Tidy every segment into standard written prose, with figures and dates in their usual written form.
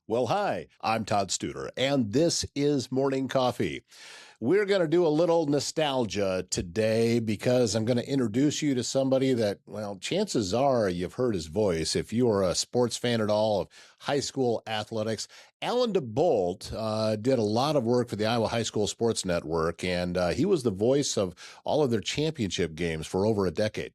Well, hi, I'm Todd Studer, and this is Morning Coffee. We're going to do a little nostalgia today because I'm going to introduce you to somebody that, well, chances are you've heard his voice. If you are a sports fan at all of high school athletics, Alan DeBolt did a lot of work for the Iowa High School Sports Network, and he was the voice of all of their championship games for over a decade.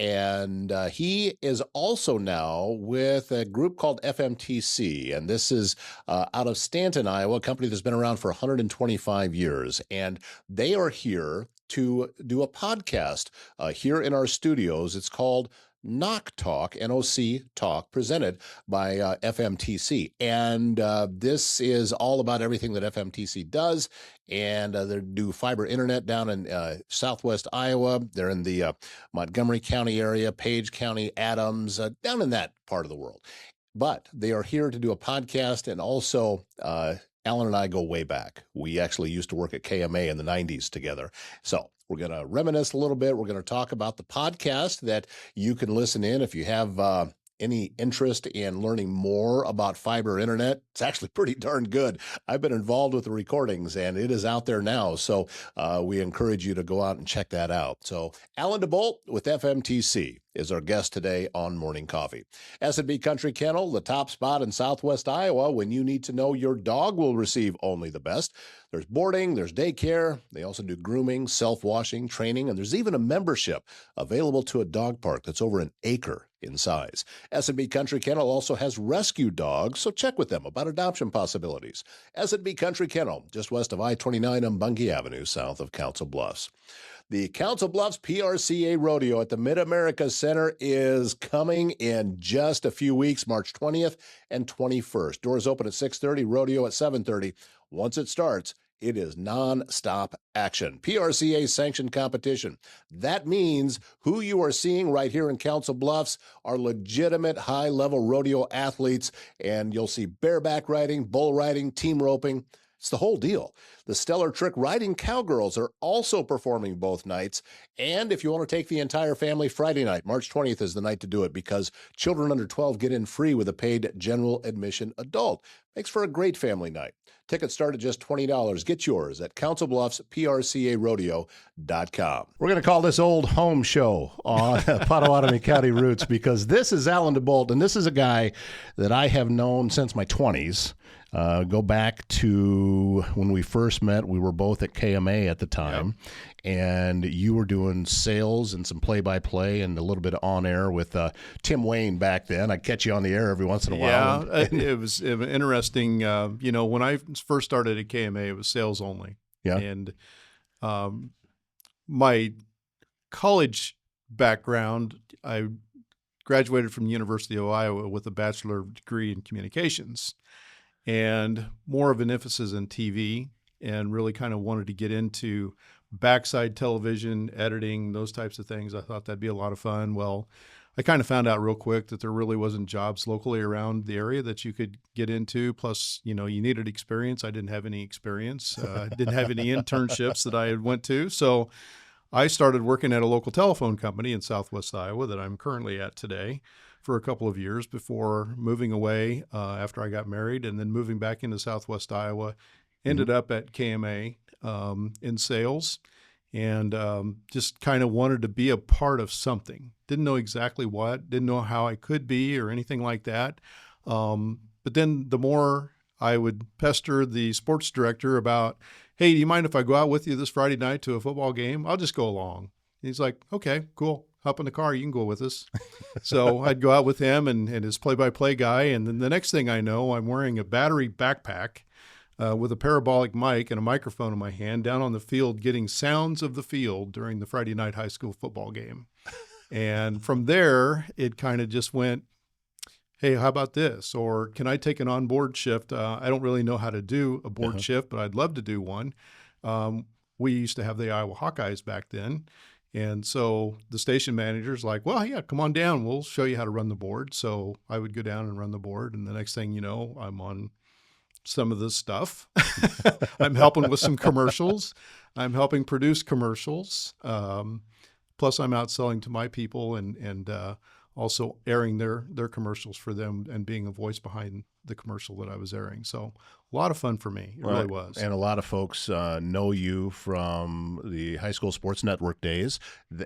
And he is also now with a group called FMTC, and this is out of Stanton, Iowa, a company that's been around for 125 years. And they are here to do a podcast here in our studios. It's called NOC Talk, NOC Talk, presented by FMTC. And this is all about everything that FMTC does. And they do fiber internet down in southwest Iowa. They're in the Montgomery County area, Page County, Adams, down in that part of the world. But they are here to do a podcast, and also Alan and I go way back. We actually used to work at KMA in the 90s together. So we're going to reminisce a little bit. We're going to talk about the podcast that you can listen in if you have any interest in learning more about fiber internet. It's actually pretty darn good. I've been involved with the recordings, and it is out there now. So we encourage you to go out and check that out. So Alan DeBolt with FMTC is our guest today on Morning Coffee. S&B Country Kennel, the top spot in southwest Iowa when you need to know your dog will receive only the best. There's boarding, there's daycare. They also do grooming, self-washing, training, and there's even a membership available to a dog park that's over an acre in size. S&B Country Kennel also has rescue dogs, so check with them about adoption possibilities. S&B Country Kennel, just west of I-29 on Bunkie Avenue, south of Council Bluffs. The Council Bluffs PRCA Rodeo at the Mid-America Center is coming in just a few weeks, March 20th and 21st. Doors open at 6:30, rodeo at 7:30. Once it starts, it is non-stop action. PRCA sanctioned competition. That means who you are seeing right here in Council Bluffs are legitimate high-level rodeo athletes, and you'll see bareback riding, bull riding, team roping. It's the whole deal. The Stellar Trick Riding Cowgirls are also performing both nights. And if you want to take the entire family, Friday night, March 20th is the night to do it because children under 12 get in free with a paid general admission adult. Makes for a great family night. Tickets start at just $20. Get yours at councilbluffsprcarodeo.com. We're going to call this Old Home Show on Potawatomi County Roots because this is Alan DeBolt, and this is a guy that I have known since my 20s. Go back to when we first met. We were both at KMA at the time, and you were doing sales and some play-by-play and a little bit of on-air with Tim Wayne back then. I'd catch you on the air every once in a while. Yeah, it was interesting. When I first started at KMA, it was sales only. Yeah. And my college background, I graduated from the University of Iowa with a bachelor degree in communications and more of an emphasis in TV, and really kind of wanted to get into backside television, editing, those types of things. I thought that'd be a lot of fun. Well, I kind of found out real quick that there really wasn't jobs locally around the area that you could get into. Plus, you needed experience. I didn't have any experience. I didn't have any internships that I had went to. So I started working at a local telephone company in southwest Iowa that I'm currently at today for a couple of years before moving away after I got married, and then moving back into southwest Iowa. Ended up at KMA in sales, and just kind of wanted to be a part of something. Didn't know exactly what, didn't know how I could be or anything like that. But then the more I would pester the sports director about, hey, do you mind if I go out with you this Friday night to a football game? I'll just go along. And he's like, okay, cool. Hop in the car, you can go with us. So I'd go out with him and his play-by-play guy. And then the next thing I know, I'm wearing a battery backpack with a parabolic mic and a microphone in my hand down on the field getting sounds of the field during the Friday night high school football game. And from there, it kind of just went, hey, how about this? Or can I take an onboard shift? I don't really know how to do a board shift, but I'd love to do one. We used to have the Iowa Hawkeyes back then. And so the station manager's like, well, yeah, come on down. We'll show you how to run the board. So I would go down and run the board. And the next thing you know, I'm on some of this stuff. I'm helping with some commercials. I'm helping produce commercials. Plus I'm out selling to my people and also airing their commercials for them and being a voice behind the commercial that I was airing. So a lot of fun for me. It really was. And a lot of folks know you from the high school sports network days.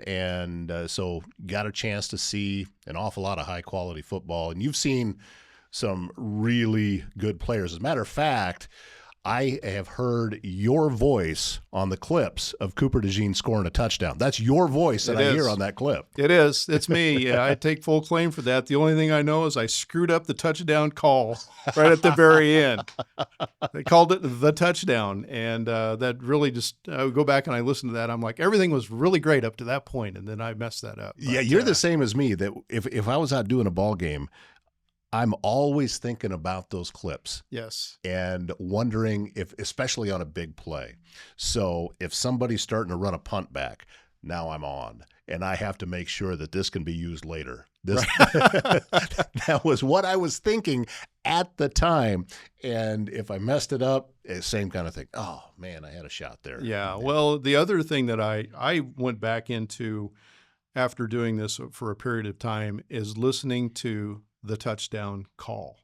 And so got a chance to see an awful lot of high quality football. And you've seen some really good players. As a matter of fact, I have heard your voice on the clips of Cooper DeJean scoring a touchdown. That's your voice that I hear on that clip. It is. It's me. Yeah, I take full claim for that. The only thing I know is I screwed up the touchdown call right at the very end. They called it the touchdown, and that really just I would go back and I listen to that. I'm like, everything was really great up to that point, and then I messed that up. Yeah, you're the same as me. That if I was out doing a ball game, I'm always thinking about those clips. Yes. And wondering if, especially on a big play. So if somebody's starting to run a punt back, now I'm on. And I have to make sure that this can be used later. This That was what I was thinking at the time. And if I messed it up, same kind of thing. Oh, man, I had a shot there. Yeah. Well, the other thing that I went back into after doing this for a period of time is listening to the touchdown call.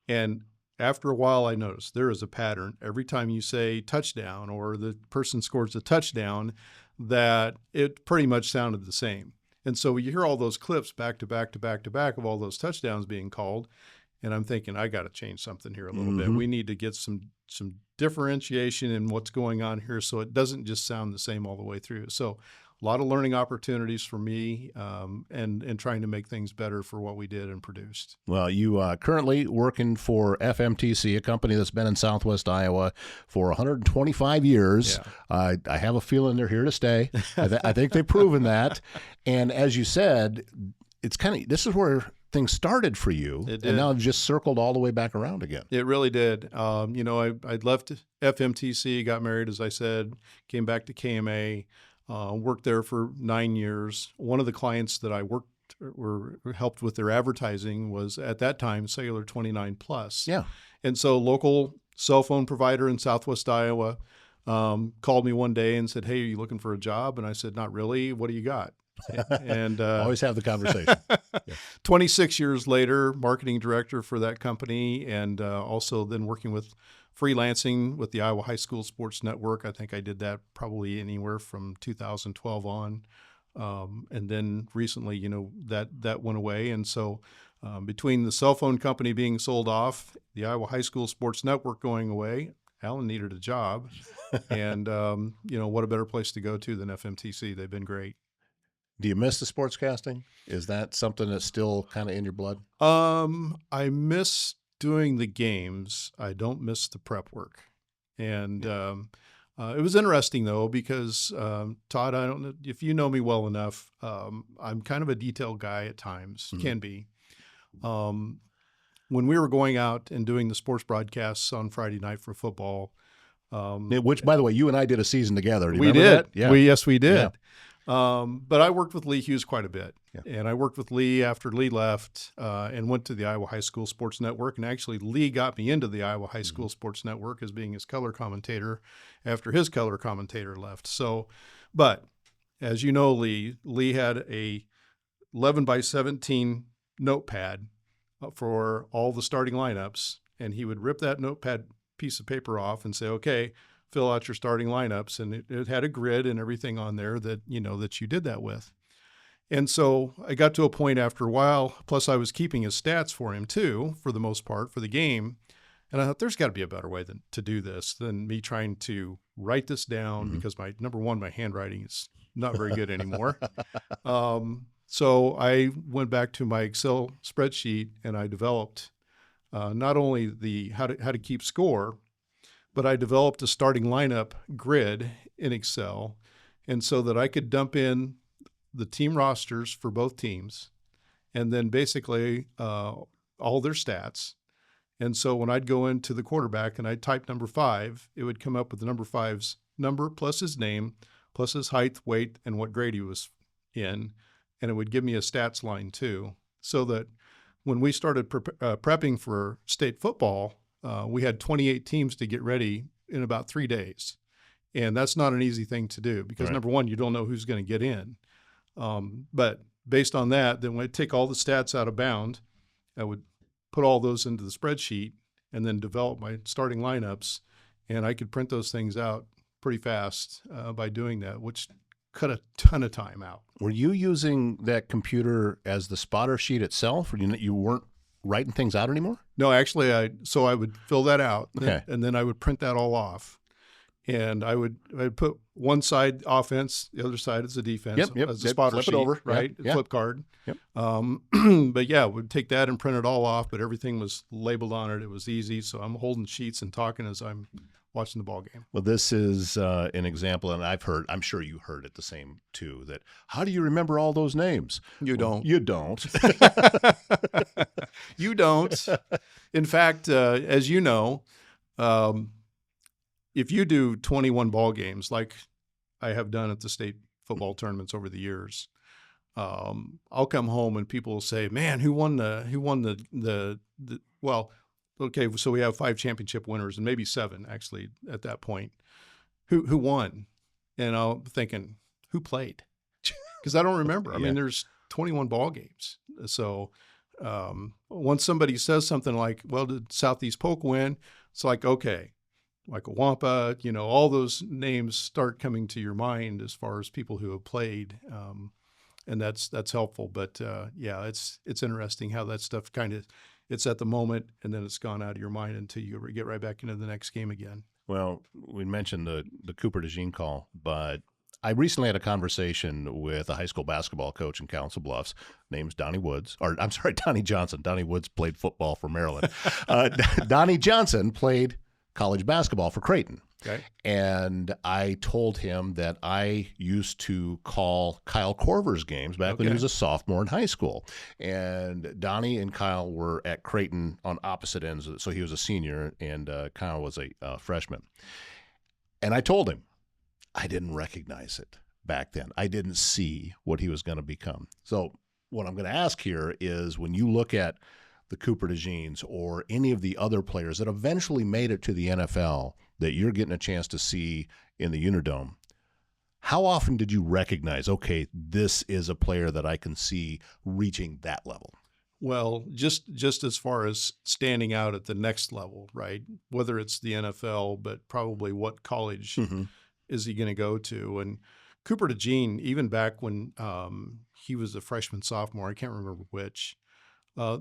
And after a while, I noticed there is a pattern. Every time you say touchdown or the person scores a touchdown, that it pretty much sounded the same. And so you hear all those clips back to back to back to back of all those touchdowns being called. And I'm thinking, I got to change something here a little bit. We need to get some differentiation in what's going on here so it doesn't just sound the same all the way through. So a lot of learning opportunities for me and trying to make things better for what we did and produced. Well, you currently working for FMTC, a company that's been in Southwest Iowa for 125 years. Yeah. I have a feeling they're here to stay. I think they've proven that. And as you said, it's this is where things started for you, and now it's just circled all the way back around again. It really did. I left FMTC, got married, as I said, came back to KMA. Worked there for 9 years. One of the clients that I helped with their advertising was at that time Cellular 29 Plus. Yeah. And so local cell phone provider in Southwest Iowa called me one day and said, "Hey, are you looking for a job?" And I said, "Not really. What do you got?" And always have the conversation. Yeah. 26 years later, marketing director for that company, and also then working with freelancing with the Iowa High School Sports Network. I think I did that probably anywhere from 2012 on. And then recently, that went away. And so between the cell phone company being sold off, the Iowa High School Sports Network going away, Alan needed a job. And, what a better place to go to than FMTC. They've been great. Do you miss the sportscasting? Is that something that's still kind of in your blood? I miss doing the games. I don't miss the prep work. And it was interesting, though, because, Todd, I don't know if you know me well enough, I'm kind of a detailed guy at times, can be. When we were going out and doing the sports broadcasts on Friday night for football. Which, by the way, you and I did a season together. Do you remember that? Yeah. Yes, we did. Yeah. But I worked with Lee Hughes quite a bit. Yeah. And I worked with Lee after Lee left and went to the Iowa High School Sports Network. And actually, Lee got me into the Iowa High School Sports Network as being his color commentator after his color commentator left. So, but as you know, Lee had a 11 by 17 notepad for all the starting lineups. And he would rip that notepad piece of paper off and say, okay, fill out your starting lineups. And it had a grid and everything on there that, that you did that with. And so I got to a point after a while, plus I was keeping his stats for him too, for the most part, for the game. And I thought there's got to be a better way to do this than me trying to write this down because my handwriting is not very good anymore. So I went back to my Excel spreadsheet and I developed not only the how to keep score, but I developed a starting lineup grid in Excel, and so that I could dump in the team rosters for both teams, and then basically all their stats. And so when I'd go into the quarterback and I'd type number 5, it would come up with the number 5's number plus his name, plus his height, weight, and what grade he was in, and it would give me a stats line too, so that when we started prepping for state football, we had 28 teams to get ready in about 3 days. And that's not an easy thing to do because, number one, you don't know who's going to get in. But based on that, then we'd take all the stats out of bound. I would put all those into the spreadsheet and then develop my starting lineups. And I could print those things out pretty fast by doing that, which cut a ton of time out. Were you using that computer as the spotter sheet itself, or you weren't writing things out anymore? No, actually, I would fill that out, Okay. and then I would print that all off, and I'd put one side offense, the other side is the defense, Yep. as a spotter Flip sheet, it over. right? Yep. Flip card. Yep. But yeah, we'd take that and print it all off, but everything was labeled on it. It was easy, so I'm holding sheets and talking as I'm watching the ball game. Well, this is an example, and I'm sure you heard it the same too, that how do you remember all those names? You don't. You don't. You don't. In fact, as you know, if you do 21 ball games like I have done at the state football tournaments over the years, I'll come home and people will say, "Man, who won the well?" Okay, so we have 5 championship winners and maybe 7 actually at that point. Who won? And I'm thinking, who played? Because I don't remember. I mean, there's 21 ball games. So once somebody says something like, "Well, did Southeast Polk win?" It's like, okay, like a Wampa, all those names start coming to your mind as far as people who have played, and that's helpful. But yeah, it's interesting how that stuff kind of. It's at the moment, and then it's gone out of your mind until you get right back into the next game again. Well, we mentioned the Cooper DeJean call, but I recently had a conversation with a high school basketball coach in Council Bluffs. Name's Donnie Woods, or I'm sorry, Donnie Johnson. Donnie Woods played football for Maryland. Donnie Johnson played college basketball for Creighton. Okay. And I told him that I used to call Kyle Korver's games back when he was a sophomore in high school. And Donnie and Kyle were at Creighton on opposite ends. So he was a senior and Kyle was a freshman. And I told him I didn't recognize it back then. I didn't see what he was going to become. So what I'm going to ask here is, when you look at the Cooper DeJeans or any of the other players that eventually made it to the NFL that you're getting a chance to see in the Unidome, how often did you recognize, okay, this is a player that I can see reaching that level? Well, just as far as standing out at the next level, right? Whether it's the NFL, but probably what college is he going to go to? And Cooper DeJean, even back when he was a freshman, sophomore, I can't remember which, I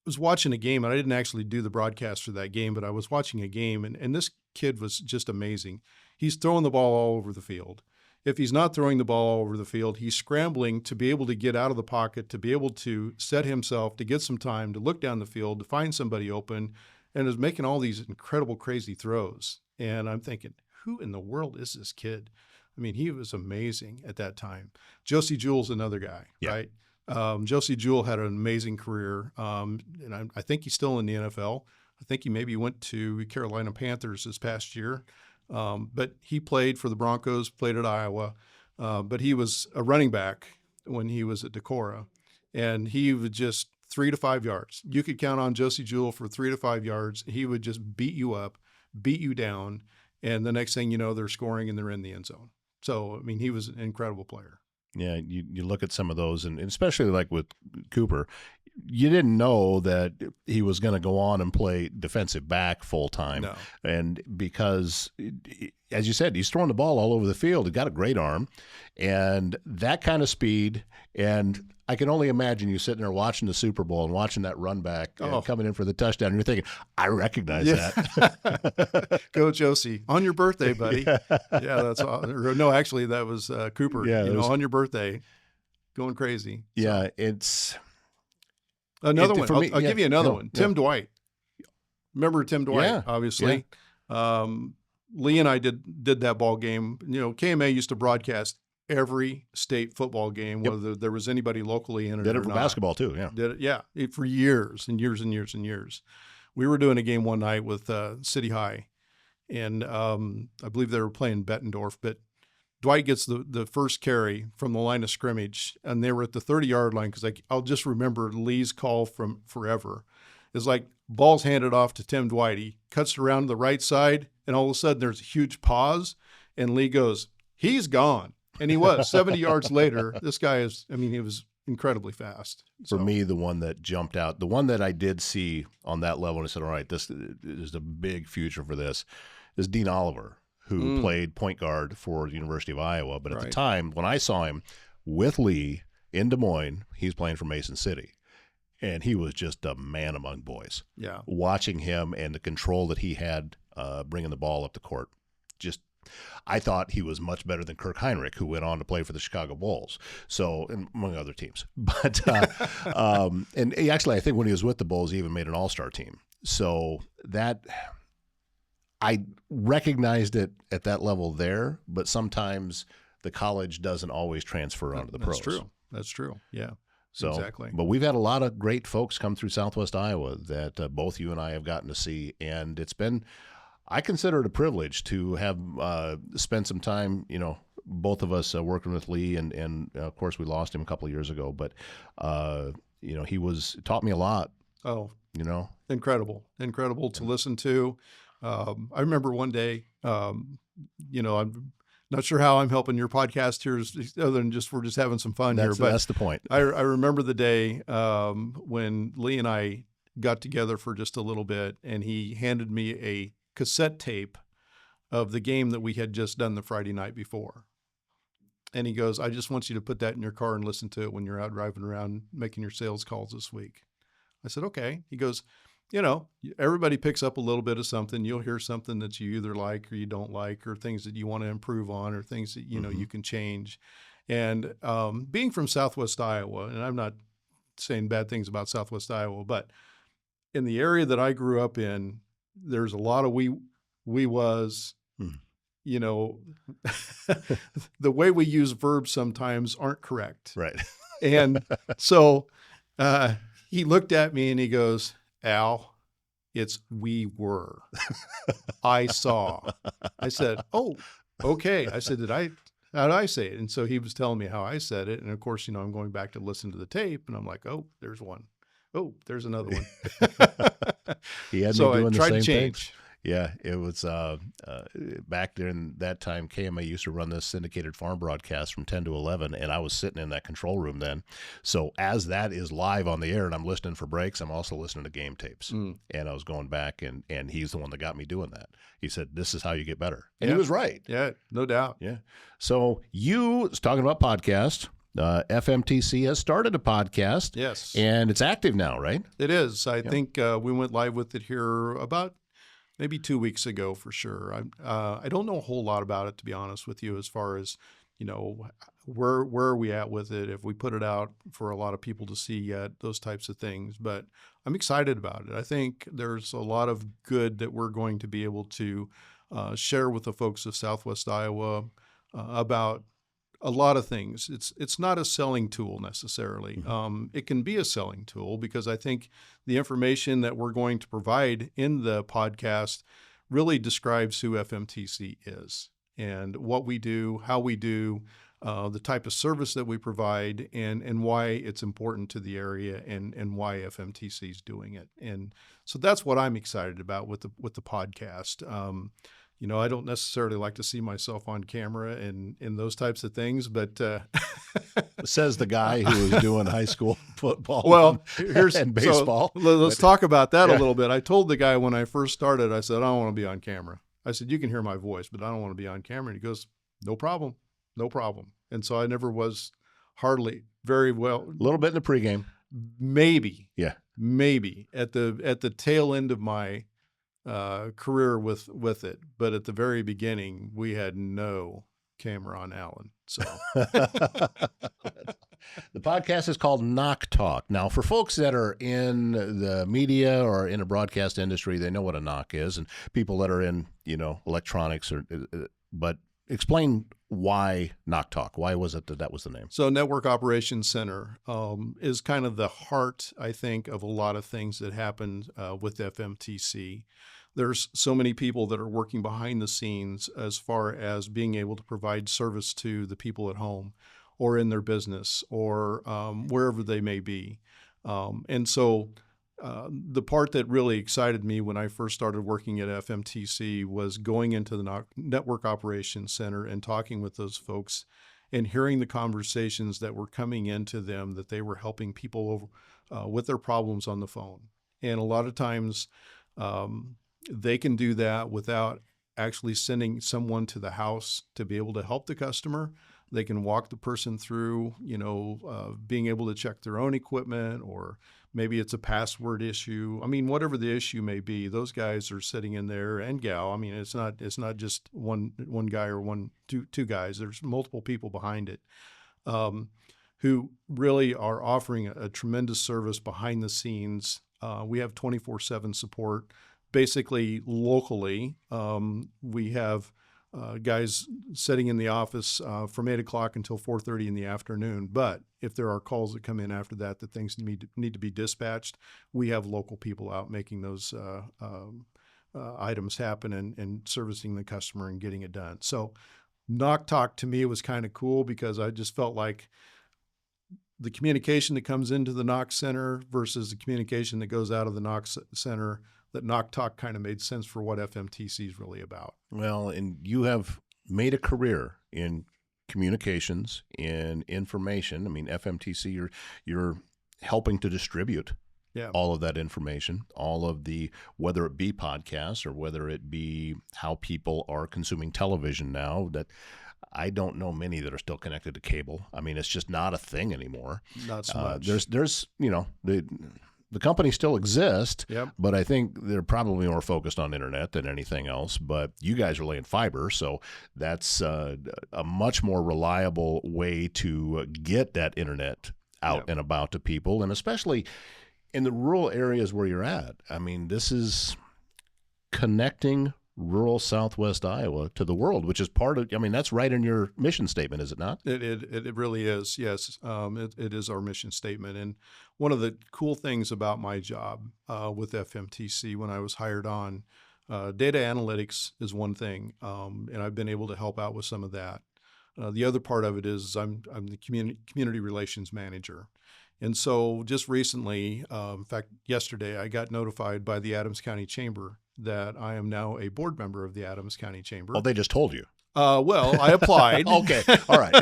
was watching a game, and I didn't actually do the broadcast for that game, but I was watching a game, and this kid was just amazing. He's throwing the ball all over the field. If he's not throwing the ball all over the field, he's scrambling to be able to get out of the pocket, to be able to set himself, to get some time, to look down the field, to find somebody open, and is making all these incredible, crazy throws. And I'm thinking, who in the world is this kid? I mean, he was amazing at that time. Josie Jewell's another guy, right? Josie Jewell had an amazing career, and I think he's still in the NFL. I think he maybe went to Carolina Panthers this past year, but he played for the Broncos, played at Iowa, but he was a running back when he was at Decorah, and he would just 3 to 5 yards. You could count on Josie Jewell for 3 to 5 yards. He would just beat you up, beat you down, and the next thing you know, they're scoring and they're in the end zone. So, I mean, he was an incredible player. Yeah, you look at some of those, and especially like with Cooper, you didn't know that he was going to go on and play defensive back full time. No. And because, as you said, he's throwing the ball all over the field. He got a great arm and that kind of speed. And I can only imagine you sitting there watching the Super Bowl and watching that run back coming in for the touchdown. And you're thinking, I recognize that. Go Josie. On your birthday, buddy. Yeah, that's awesome. No, actually, that was Cooper. Yeah, on your birthday. Going crazy. Yeah, it's... Another one. I'll give you another one. Tim Dwight. Remember Tim Dwight, Yeah. obviously. Yeah. Lee and I did that ball game. KMA used to broadcast every state football game, whether there was anybody locally in it or not. Did it for basketball too, yeah. Did it, for years and years and years and years. We were doing a game one night with City High, and I believe they were playing Bettendorf, but Dwight gets the first carry from the line of scrimmage, and they were at the 30-yard line because I'll just remember Lee's call from forever. It's like ball's handed off to Tim Dwight. He cuts around to the right side, and all of a sudden there's a huge pause, and Lee goes, "He's gone." And he was. 70 yards later, this guy he was incredibly fast. For me, the one that jumped out, the one that I did see on that level and I said, all right, this is a big future for this, is Dean Oliver, who played point guard for the University of Iowa. But at the time, when I saw him with Lee in Des Moines, he's playing for Mason City. And he was just a man among boys. Yeah. Watching him and the control that he had bringing the ball up the court, just I thought he was much better than Kirk Heinrich, who went on to play for the Chicago Bulls, so and among other teams. But and actually, I think when he was with the Bulls, he even made an All-Star team. So that I recognized it at that level there, but sometimes the college doesn't always transfer onto the pros. That's true. That's true. Yeah. So, exactly. But we've had a lot of great folks come through Southwest Iowa that both you and I have gotten to see, and it's been, I consider it a privilege to have spent some time, both of us working with Lee, and of course we lost him a couple of years ago, but he taught me a lot. Oh, incredible to listen to. I remember one day, I'm not sure how I'm helping your podcast here, other than we're just having some fun here. But that's the point. I remember the day when Lee and I got together for just a little bit, and he handed me a cassette tape of the game that we had just done the Friday night before. And he goes, I just want you to put that in your car and listen to it when you're out driving around making your sales calls this week. I said, okay. He goes, everybody picks up a little bit of something. You'll hear something that you either like or you don't like, or things that you want to improve on, or things that, you can change. And being from Southwest Iowa, and I'm not saying bad things about Southwest Iowa, but in the area that I grew up in, there's a lot of we was, the way we use verbs sometimes aren't correct. Right. And so he looked at me and he goes, Al, it's we were. I saw. I said, oh, okay. I said, how did I say it? And so he was telling me how I said it. And of course, I'm going back to listen to the tape, and I'm like, oh, there's one. Oh, there's another one. He had so me doing I tried the to same change. thing. Yeah, it was back during that time, KMA used to run this syndicated farm broadcast from 10 to 11, and I was sitting in that control room then. So as that is live on the air and I'm listening for breaks, I'm also listening to game tapes. And I was going back, and he's the one that got me doing that. He said, this is how you get better. And he was right. Yeah, no doubt. Yeah. So you was talking about podcast. FMTC has started a podcast. Yes. And it's active now, right? It is. I think we went live with it here about maybe 2 weeks ago for sure. I don't know a whole lot about it, to be honest with you, as far as, where are we at with it, if we put it out for a lot of people to see yet, those types of things. But I'm excited about it. I think there's a lot of good that we're going to be able to share with the folks of Southwest Iowa about a lot of things. It's not a selling tool necessarily. Mm-hmm. It can be a selling tool because I think the information that we're going to provide in the podcast really describes who FMTC is and what we do, how we do, the type of service that we provide, and why it's important to the area, and why FMTC is doing it. And so that's what I'm excited about with the podcast. I don't necessarily like to see myself on camera and those types of things, but says the guy who was doing high school football and baseball. So let's talk about that a little bit. I told the guy when I first started, I said, I don't want to be on camera. I said, you can hear my voice, but I don't want to be on camera. And he goes, no problem. And so I never was hardly very well. A little bit in the pregame. Maybe. Yeah. Maybe at the tail end of my career with it, but at the very beginning we had no camera on Alan. So the podcast is called NOC Talk. Now, for folks that are in the media or in a broadcast industry, they know what a NOC is, and people that are in electronics but explain why NOC Talk. Why was it that was the name? So Network Operations Center is kind of the heart, I think, of a lot of things that happened with FMTC. There's so many people that are working behind the scenes as far as being able to provide service to the people at home or in their business or wherever they may be. And so the part that really excited me when I first started working at FMTC was going into the Network Operations Center and talking with those folks and hearing the conversations that were coming into them, that they were helping people with their problems on the phone. And a lot of times they can do that without actually sending someone to the house to be able to help the customer. They can walk the person through, being able to check their own equipment, or maybe it's a password issue. I mean, whatever the issue may be, those guys are sitting in there, and gal. I mean, it's not just one guy or two guys. There's multiple people behind it, who really are offering a tremendous service behind the scenes. We have 24/7 support, basically locally. We have guys sitting in the office from 8 o'clock until 4:30 in the afternoon. But if there are calls that come in after that things need to be dispatched, we have local people out making those items happen and servicing the customer and getting it done. So NOC Talk to me was kind of cool, because I just felt like the communication that comes into the NOC Center versus the communication that goes out of the NOC Center, that NOC Talk kind of made sense for what FMTC is really about. Well, and you have made a career in communications, in information. I mean, FMTC, you're helping to distribute all of that information, all of the, whether it be podcasts or whether it be how people are consuming television now, that I don't know many that are still connected to cable. I mean, it's just not a thing anymore. Not so much. There's the company still exists, but I think they're probably more focused on internet than anything else. But you guys are laying fiber, so that's a much more reliable way to get that internet out and about to people, and especially in the rural areas where you're at. I mean, this is connecting rural Southwest Iowa to the world, which is part of, I mean, that's right in your mission statement, is it not? It really is, yes. It is our mission statement. And one of the cool things about my job with FMTC when I was hired on, data analytics is one thing, and I've been able to help out with some of that. The other part of it is I'm the community relations manager. And so just recently, in fact, yesterday, I got notified by the Adams County Chamber that I am now a board member of the Adams County Chamber. Oh, they just told you. Well, I applied. Okay. All right.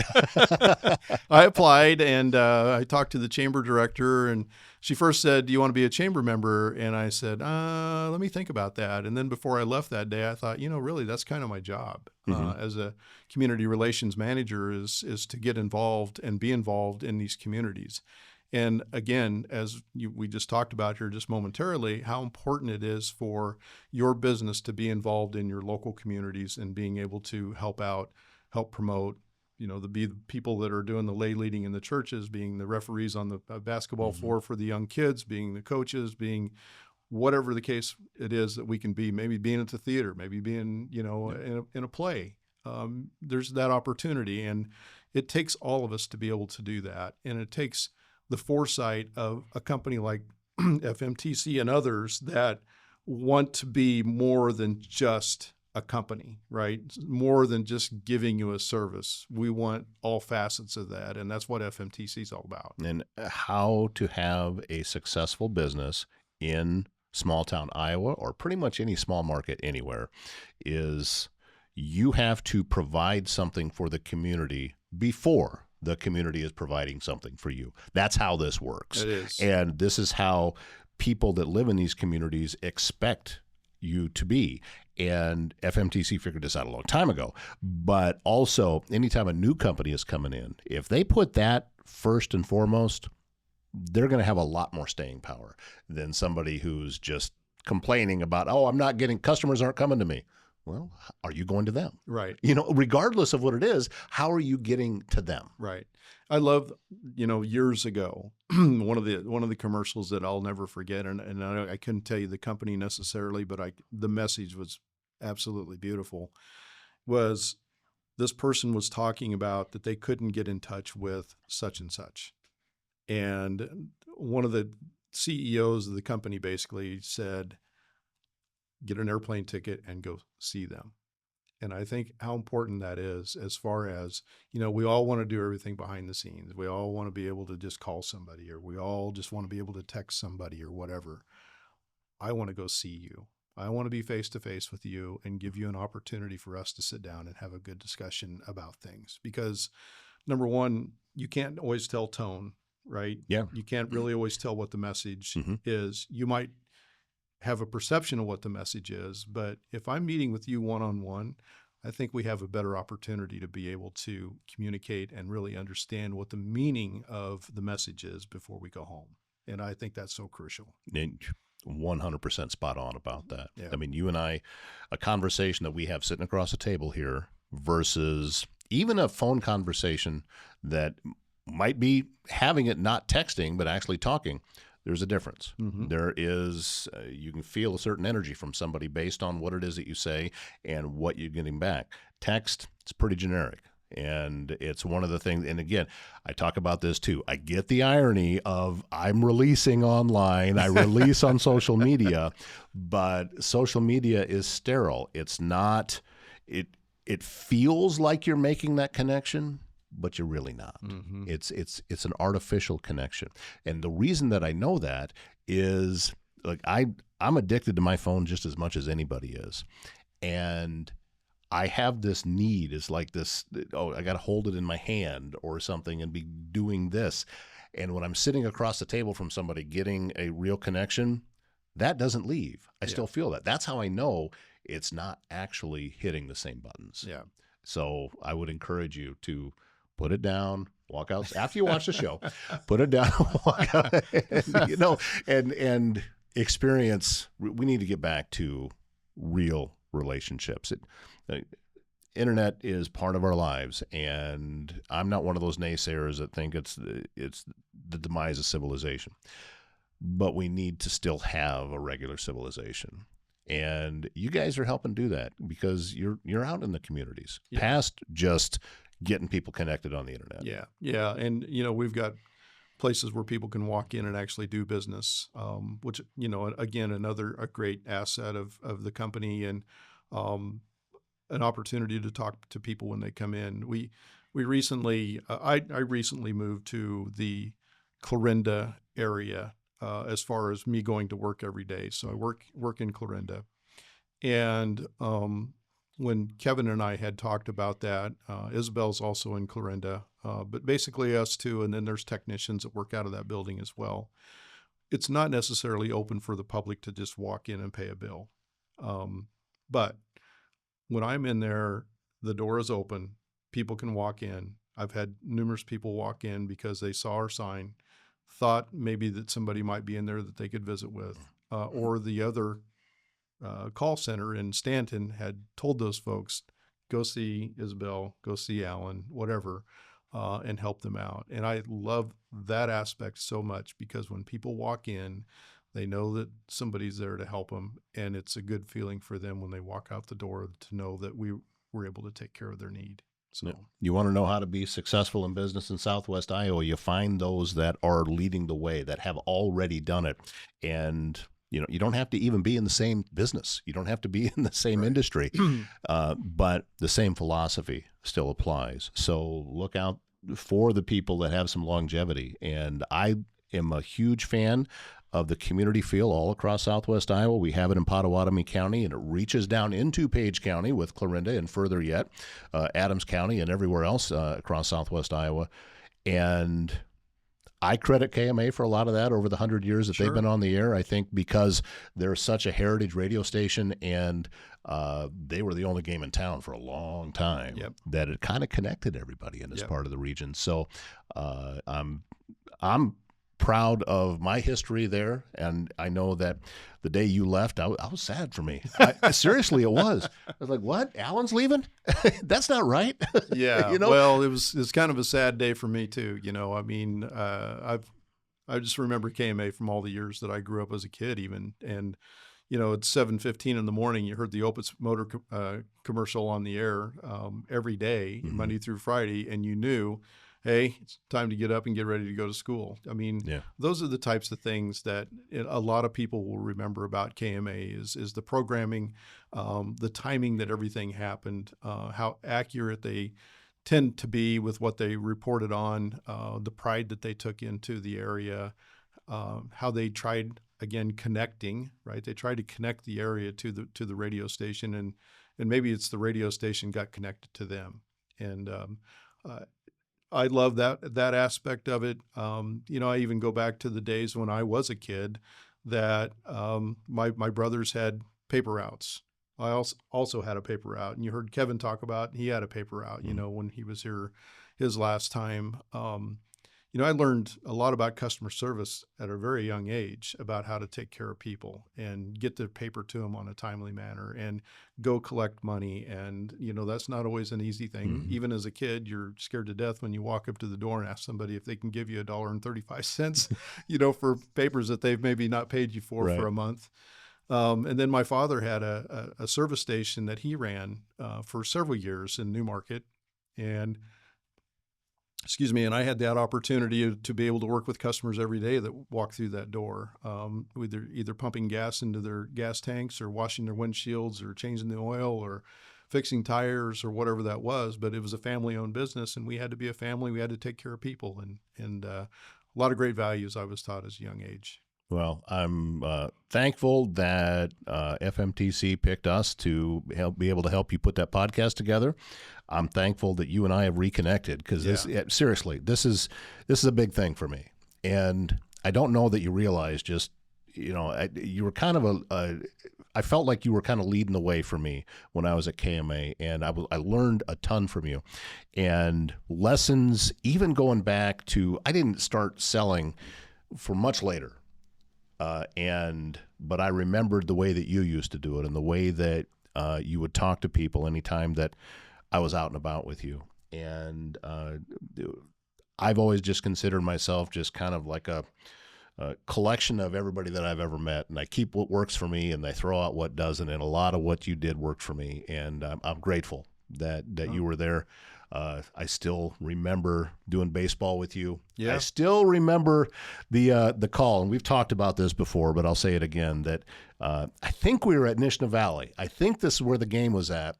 I applied, and I talked to the chamber director, and she first said, "Do you want to be a chamber member?" And I said, "Let me think about that." And then before I left that day, I thought, really, that's kind of my job as a community relations manager is to get involved and be involved in these communities. And again, as we just talked about here just momentarily, how important it is for your business to be involved in your local communities and being able to help out, help promote, the people that are doing the lay leading in the churches, being the referees on the basketball floor for the young kids, being the coaches, being whatever the case it is that we can be, maybe being at the theater, maybe being, in a play. There's that opportunity, and it takes all of us to be able to do that. And it takes the foresight of a company like FMTC and others that want to be more than just a company, right? More than just giving you a service. We want all facets of that, and that's what FMTC is all about. And how to have a successful business in small town Iowa, or pretty much any small market anywhere, is you have to provide something for the community before the community is providing something for you. That's how this works. It is. And this is how people that live in these communities expect you to be. And FMTC figured this out a long time ago. But also, anytime a new company is coming in, if they put that first and foremost, they're going to have a lot more staying power than somebody who's just complaining about, customers aren't coming to me. Well, are you going to them? Right. Regardless of what it is, how are you getting to them? Right. I love, years ago, one of the commercials that I'll never forget, and I couldn't tell you the company necessarily, but the message was absolutely beautiful, was this person was talking about that they couldn't get in touch with such and such. And one of the CEOs of the company basically said, get an airplane ticket and go see them. And I think how important that is, as far as, we all want to do everything behind the scenes. We all want to be able to just call somebody, or we all just want to be able to text somebody or whatever. I want to go see you. I want to be face to face with you and give you an opportunity for us to sit down and have a good discussion about things. Because number one, you can't always tell tone, right? Yeah. You can't really always tell what the message Mm-hmm. is. You might have a perception of what the message is, but if I'm meeting with you one-on-one, I think we have a better opportunity to be able to communicate and really understand what the meaning of the message is before we go home. And I think that's so crucial. 100% spot on about that. Yeah. I mean, you and I, a conversation that we have sitting across the table here versus even a phone conversation that might be having it not texting, but actually talking. There's a difference. Mm-hmm. There is, you can feel a certain energy from somebody based on what it is that you say and what you're getting back. Text, it's pretty generic. And it's one of the things, and again, I talk about this too. I get the irony of I'm releasing online, I release on social media, but social media is sterile. It's not, it feels like you're making that connection, but you're really not. Mm-hmm. It's an artificial connection. And the reason that I know that is like I'm addicted to my phone just as much as anybody is. And I have this need, it's like this, oh, I got to hold it in my hand or something and be doing this. And when I'm sitting across the table from somebody getting a real connection, that doesn't leave. I still feel that. That's how I know it's not actually hitting the same buttons. Yeah. So I would encourage you to put it down, walk out after you watch the show, put it down, walk out, and experience. We need to get back to real relationships. Internet is part of our lives, and I'm not one of those naysayers that think it's the demise of civilization. But we need to still have a regular civilization. And you guys are helping do that because you're out in the communities, past just getting people connected on the internet. Yeah. Yeah. And, we've got places where people can walk in and actually do business, which, again, a great asset of the company and an opportunity to talk to people when they come in. We recently, I recently moved to the Clarinda area as far as me going to work every day. So I work in Clarinda. And when Kevin and I had talked about that, Isabel's also in Clarinda, but basically us two, and then there's technicians that work out of that building as well. It's not necessarily open for the public to just walk in and pay a bill. But when I'm in there, the door is open. People can walk in. I've had numerous people walk in because they saw our sign, thought maybe that somebody might be in there that they could visit with, or the other call center in Stanton had told those folks, go see Isabel, go see Alan, whatever, and help them out. And I love that aspect so much because when people walk in, they know that somebody's there to help them. And it's a good feeling for them when they walk out the door to know that we were able to take care of their need. So you want to know how to be successful in business in Southwest Iowa, you find those that are leading the way, that have already done it. And you don't have to even be in the same business. You don't have to be in the same industry, but the same philosophy still applies. So look out for the people that have some longevity. And I am a huge fan of the community feel all across Southwest Iowa. We have it in Pottawatomie County, and it reaches down into Page County with Clarinda and further yet, Adams County and everywhere else across Southwest Iowa. And I credit KMA for a lot of that over the 100 years that they've been on the air. I think because they're such a heritage radio station, and they were the only game in town for a long time, that it kind of connected everybody in this part of the region. So I'm proud of my history there, and I know that the day you left, I was sad for me. Seriously, it was. I was like, "What? Alan's leaving? That's not right." Yeah. Well, it's kind of a sad day for me too. I mean, I just remember KMA from all the years that I grew up as a kid, even, and it's 7:15 in the morning. You heard the Opus Motor commercial on the air every day, Monday through Friday, and you knew, hey, it's time to get up and get ready to go to school. I mean, those are the types of things that a lot of people will remember about KMA is the programming, the timing that everything happened, how accurate they tend to be with what they reported on, the pride that they took into the area, how they tried, again, connecting, right? They tried to connect the area to the radio station, and maybe it's the radio station got connected to them. And I love that aspect of it. I even go back to the days when I was a kid that my brothers had paper routes. I also had a paper route, and you heard Kevin talk about he had a paper route. When he was here his last time. I learned a lot about customer service at a very young age about how to take care of people and get the paper to them on a timely manner and go collect money. And, that's not always an easy thing. Mm-hmm. Even as a kid, you're scared to death when you walk up to the door and ask somebody if they can give you $1.35, for papers that they've maybe not paid you for a month. And then my father had a service station that he ran for several years in Newmarket. And I had that opportunity to be able to work with customers every day that walk through that door, either pumping gas into their gas tanks or washing their windshields or changing the oil or fixing tires or whatever that was. But it was a family-owned business, and we had to be a family. We had to take care of people, and a lot of great values I was taught as a young age. Well, I'm thankful that FMTC picked us to be able to help you put that podcast together. I'm thankful that you and I have reconnected because seriously, this is a big thing for me. And I don't know that you realize just, you were kind of I felt like you were kind of leading the way for me when I was at KMA, and I learned a ton from you. And lessons, even going back to, I didn't start selling for much later. But I remembered the way that you used to do it and the way that you would talk to people anytime that I was out and about with you. And I've always just considered myself just kind of like a collection of everybody that I've ever met. And I keep what works for me and I throw out what doesn't. And a lot of what you did worked for me. And I'm grateful that you were there. I still remember doing baseball with you. Yeah. I still remember the call, and we've talked about this before, but I'll say it again, that I think we were at Nishna Valley. I think this is where the game was at.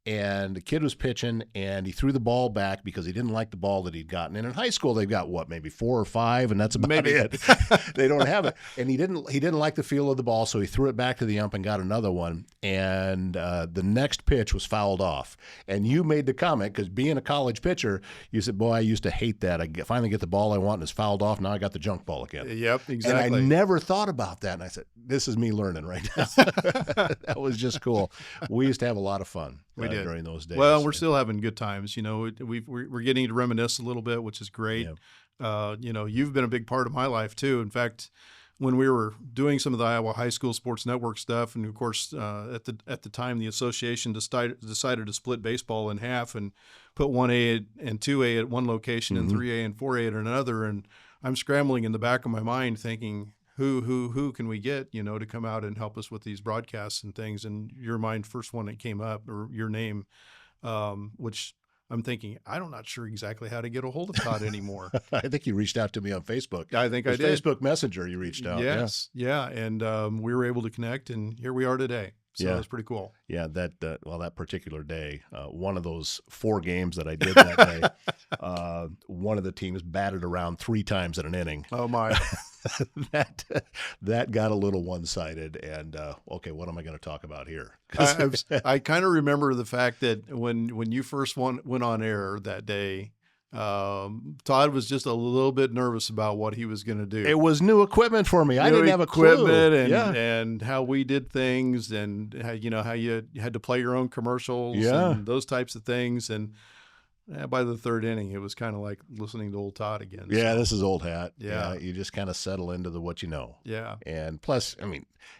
And the kid was pitching, and he threw the ball back because he didn't like the ball that he'd gotten. And in high school, they've got maybe 4 or 5, and that's about it. They don't have it. And he didn't like the feel of the ball, so he threw it back to the ump and got another one. And the next pitch was fouled off. And you made the comment, because being a college pitcher, you said, "Boy, I used to hate that. I finally get the ball I want, and it's fouled off. Now I got the junk ball again." Yep, exactly. And I never thought about that. And I said, "This is me learning right now." That was just cool. We used to have a lot of fun. We did during those days. Well, we're still having good times. We're getting to reminisce a little bit, which is great. Yeah. You've been a big part of my life too. In fact, when we were doing some of the Iowa High School Sports Network stuff, and of course, at the time, the association decided to split baseball in half and put 1A and 2A at one location and 3A and 4A at another. And I'm scrambling in the back of my mind, thinking, who can we get, to come out and help us with these broadcasts and things? And your mind, first one that came up, or your name, which I'm thinking, I'm not sure exactly how to get a hold of Todd anymore. I think you reached out to me on Facebook. I think I did. Facebook Messenger, you reached out. Yes. Yeah. And we were able to connect, and here we are today. So it's pretty cool. Yeah, that particular day, one of those 4 games that I did that day, one of the teams batted around 3 times in an inning. Oh my! that got a little one-sided. And okay, what am I going to talk about here? I kind of remember the fact that when you first went on air that day, Todd was just a little bit nervous about what he was going to do. It was new equipment for me. I didn't have a clue. And how we did things, and how you had to play your own commercials and those types of things. And by the 3rd inning, it was kind of like listening to old Todd again. Yeah, so. This is old hat. Yeah. You just kind of settle into what you know. Yeah. And plus,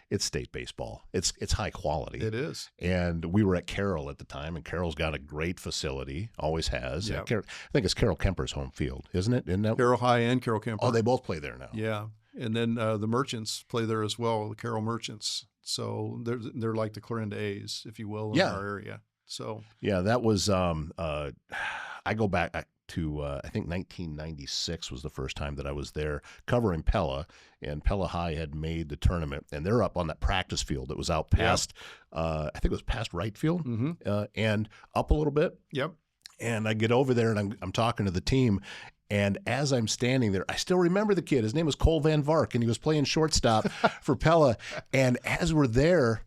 it's state baseball. It's high quality. It is. And we were at Carroll at the time, and Carroll's got a great facility, always has. Yeah. I think it's Carroll Kemper's home field, isn't it? Isn't that Carroll High and Carroll Kemper? Oh, they both play there now. Yeah. And then the Merchants play there as well, the Carroll Merchants. So they're like the Clarinda A's, if you will, in our area. So yeah, that was I go back to I think 1996 was the first time that I was there covering Pella, and Pella High had made the tournament, and they're up on that practice field that was out past I think it was past right field, and up a little bit. Yep. And I get over there, and I'm talking to the team. And as I'm standing there, I still remember the kid. His name was Cole Van Vark, and he was playing shortstop for Pella. And as we're there,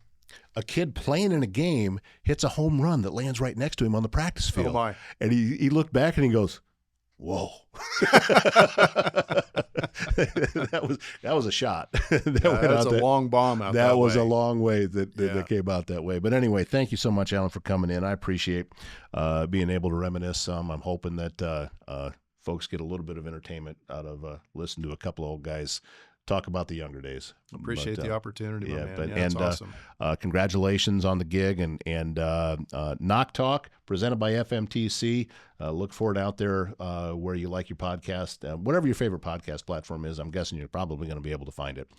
a kid playing in a game hits a home run that lands right next to him on the practice field. Oh my. And he looked back and he goes, Whoa. that was a shot. That's a long bomb out that was way. a long way that came out that way. But anyway, thank you so much, Alan, for coming in. I appreciate being able to reminisce some. I'm hoping that folks get a little bit of entertainment out of listening to a couple of old guys talk about the younger days. Appreciate the opportunity, my man. And that's awesome. Congratulations on the gig and NOC Talk presented by FMTC. Look for it out there where you like your podcast, whatever your favorite podcast platform is. I'm guessing you're probably going to be able to find it,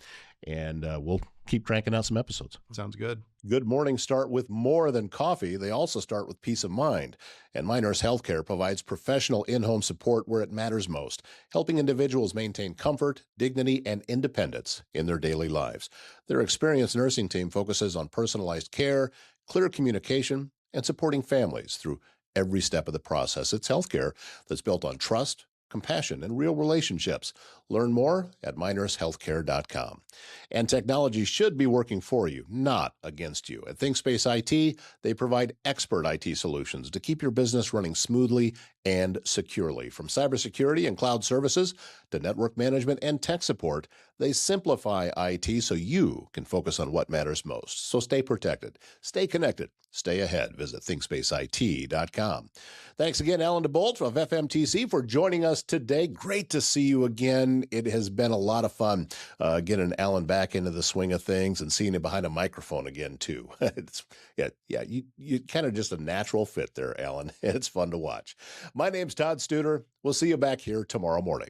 and we'll keep cranking out some episodes. Sounds good. Good mornings start with more than coffee. They also start with peace of mind. And My Nurse Healthcare provides professional in-home support where it matters most, helping individuals maintain comfort, dignity, and independence in their daily lives. Their experienced nursing team focuses on personalized care, clear communication, and supporting families through every step of the process. It's healthcare that's built on trust, compassion, and real relationships. Learn more at mynursehealthcare.com. And technology should be working for you, not against you. At ThinkSpace IT, they provide expert IT solutions to keep your business running smoothly and securely. From cybersecurity and cloud services to network management and tech support, they simplify IT so you can focus on what matters most. So stay protected, stay connected, stay ahead. Visit ThinkSpaceIT.com. Thanks again, Alan DeBolt of FMTC, for joining us today. Great to see you again. It has been a lot of fun getting Alan back into the swing of things and seeing him behind a microphone again, too. You kind of just a natural fit there, Alan. It's fun to watch. My name's Todd Studer. We'll see you back here tomorrow morning.